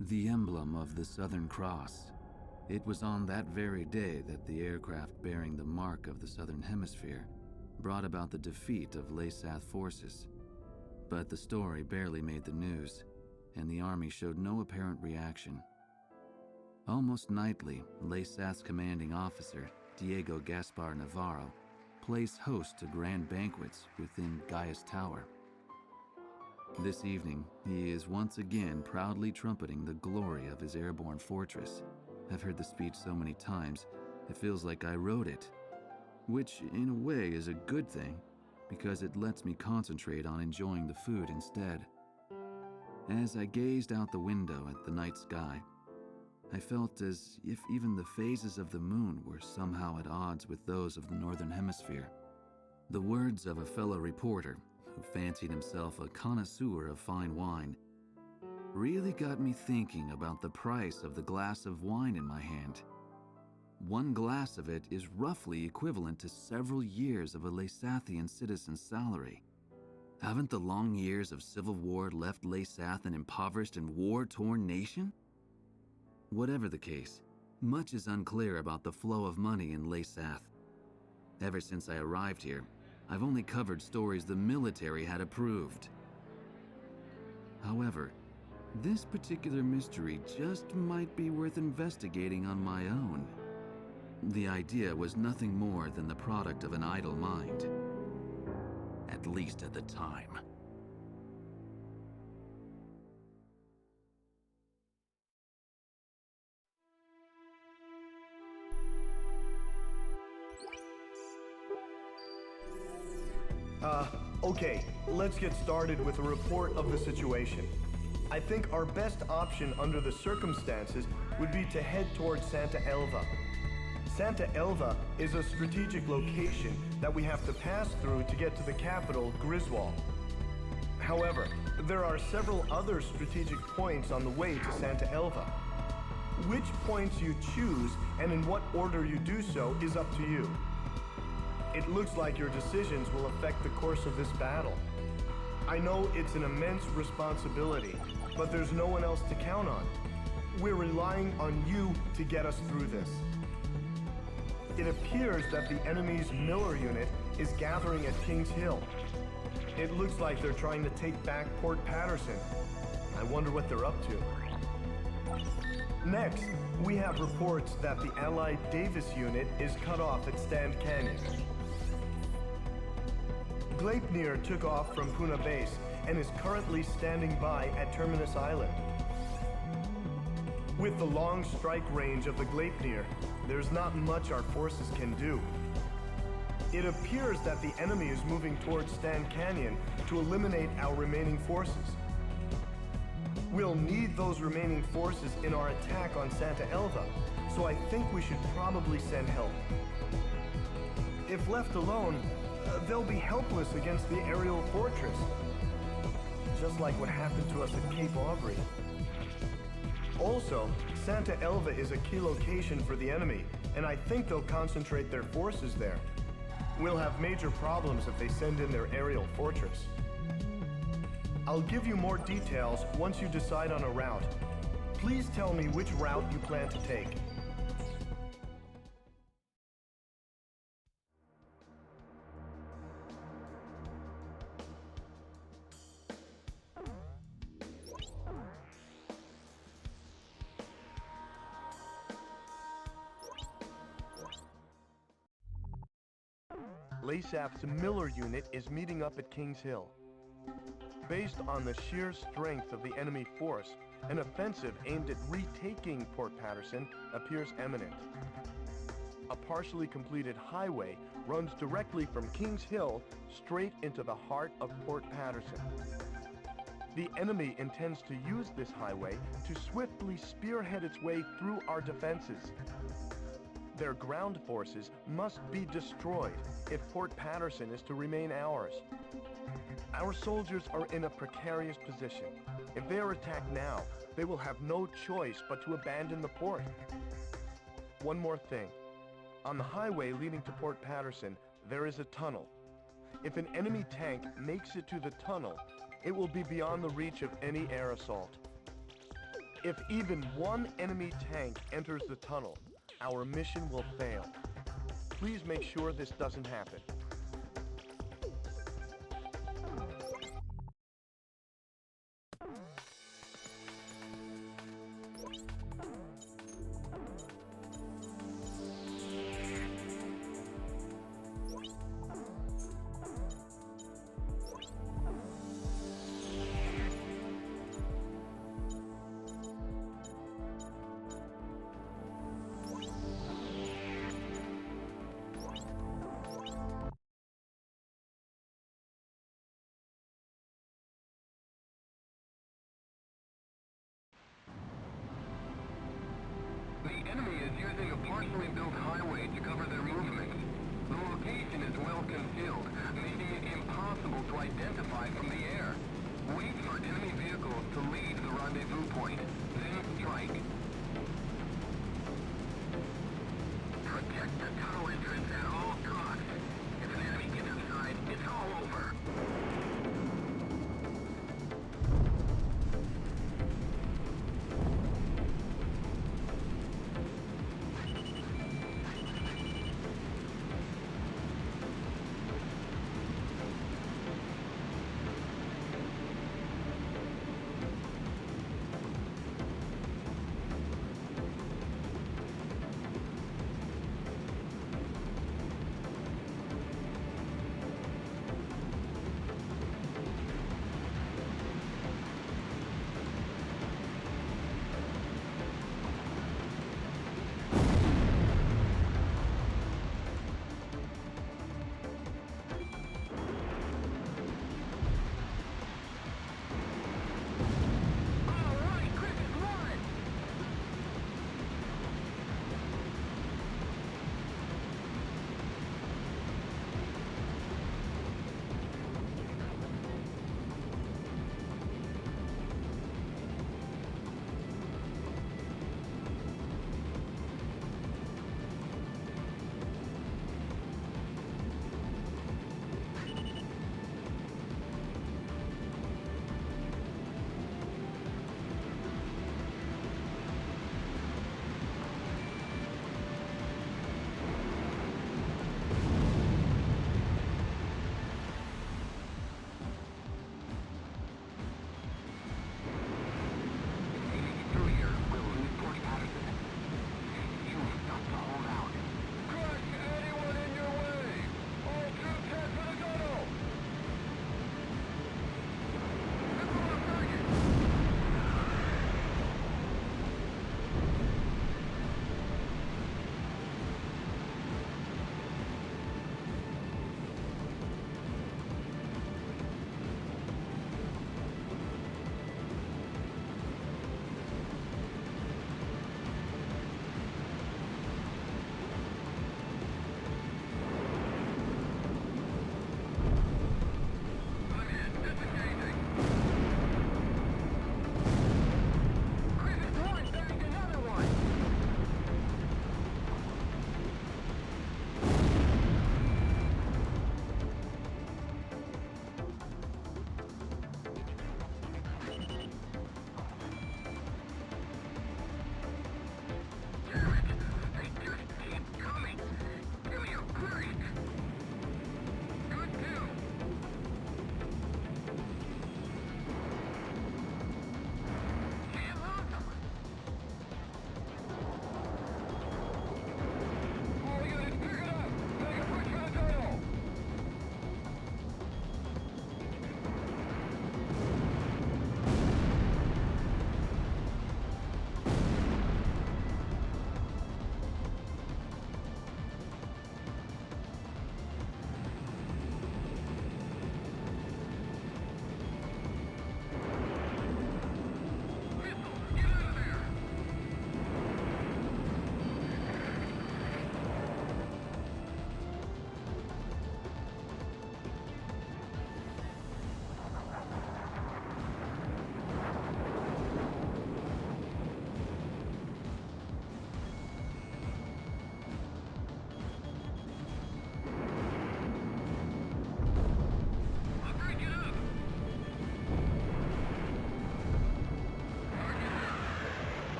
The emblem of the Southern Cross. It was on that very day that the aircraft bearing the mark of the Southern Hemisphere brought about the defeat of Laysath forces. But the story barely made the news, and the army showed no apparent reaction. Almost nightly, Laysath's commanding officer, Diego Gaspar Navarro, plays host to grand banquets within Gaius Tower. This evening, he is once again proudly trumpeting the glory of his airborne fortress. I've heard the speech so many times, it feels like I wrote it. Which, in a way, is a good thing, because it lets me concentrate on enjoying the food instead. As I gazed out the window at the night sky, I felt as if even the phases of the moon were somehow at odds with those of the Northern Hemisphere. The words of a fellow reporter, who fancied himself a connoisseur of fine wine, really got me thinking about the price of the glass of wine in my hand. One glass of it is roughly equivalent to several years of a Laysathian citizen's salary. Haven't the long years of civil war left Laysath an impoverished and war-torn nation? Whatever the case, much is unclear about the flow of money in Laysath. Ever since I arrived here, I've only covered stories the military had approved. However, this particular mystery just might be worth investigating on my own. The idea was nothing more than the product of an idle mind. At least at the time. Okay, let's get started with a report of the situation. I think our best option under the circumstances would be to head towards Santa Elva. Santa Elva is a strategic location that we have to pass through to get to the capital, Griswold. However, there are several other strategic points on the way to Santa Elva. Which points you choose and in what order you do so is up to you. It looks like your decisions will affect the course of this battle. I know it's an immense responsibility, but there's no one else to count on. We're relying on you to get us through this. It appears that the enemy's Miller unit is gathering at Kings Hill. It looks like they're trying to take back Port Patterson. I wonder what they're up to. Next, we have reports that the Allied Davis unit is cut off at Stand Canyon. Gleipnir took off from Puna Base and is currently standing by at Terminus Island. With the long strike range of the Gleipnir, there's not much our forces can do. It appears that the enemy is moving towards Stand Canyon to eliminate our remaining forces. We'll need those remaining forces in our attack on Santa Elva, so I think we should probably send help. If left alone, they'll be helpless against the aerial fortress, just like what happened to us at Cape Aubrey. Also, Santa Elva is a key location for the enemy, and I think they'll concentrate their forces there. We'll have major problems if they send in their aerial fortress. I'll give you more details once you decide on a route. Please tell me which route you plan to take. Laysath's Miller unit is meeting up at Kings Hill. Based on the sheer strength of the enemy force, an offensive aimed at retaking Port Patterson appears imminent. A partially completed highway runs directly from Kings Hill straight into the heart of Port Patterson. The enemy intends to use this highway to swiftly spearhead its way through our defenses. Their ground forces must be destroyed if Port Patterson is to remain ours. Our soldiers are in a precarious position. If they are attacked now, they will have no choice but to abandon the port. One more thing. On the highway leading to Port Patterson, there is a tunnel. If an enemy tank makes it to the tunnel, it will be beyond the reach of any air assault. If even one enemy tank enters the tunnel, our mission will fail. Please make sure this doesn't happen. The enemy is using a partially built highway to cover their movements. The location is well concealed, making it impossible to identify from the air. Wait for enemy vehicles to leave the rendezvous point, then strike. Protect the tunnel entrance at all costs. If an enemy gets inside, it's all over.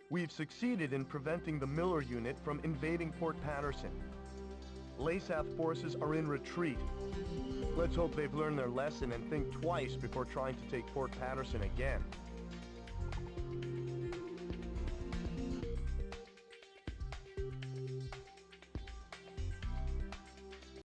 We've succeeded in preventing the Miller Unit from invading Port Patterson. Laysath forces are in retreat. Let's hope they've learned their lesson and think twice before trying to take Port Patterson again.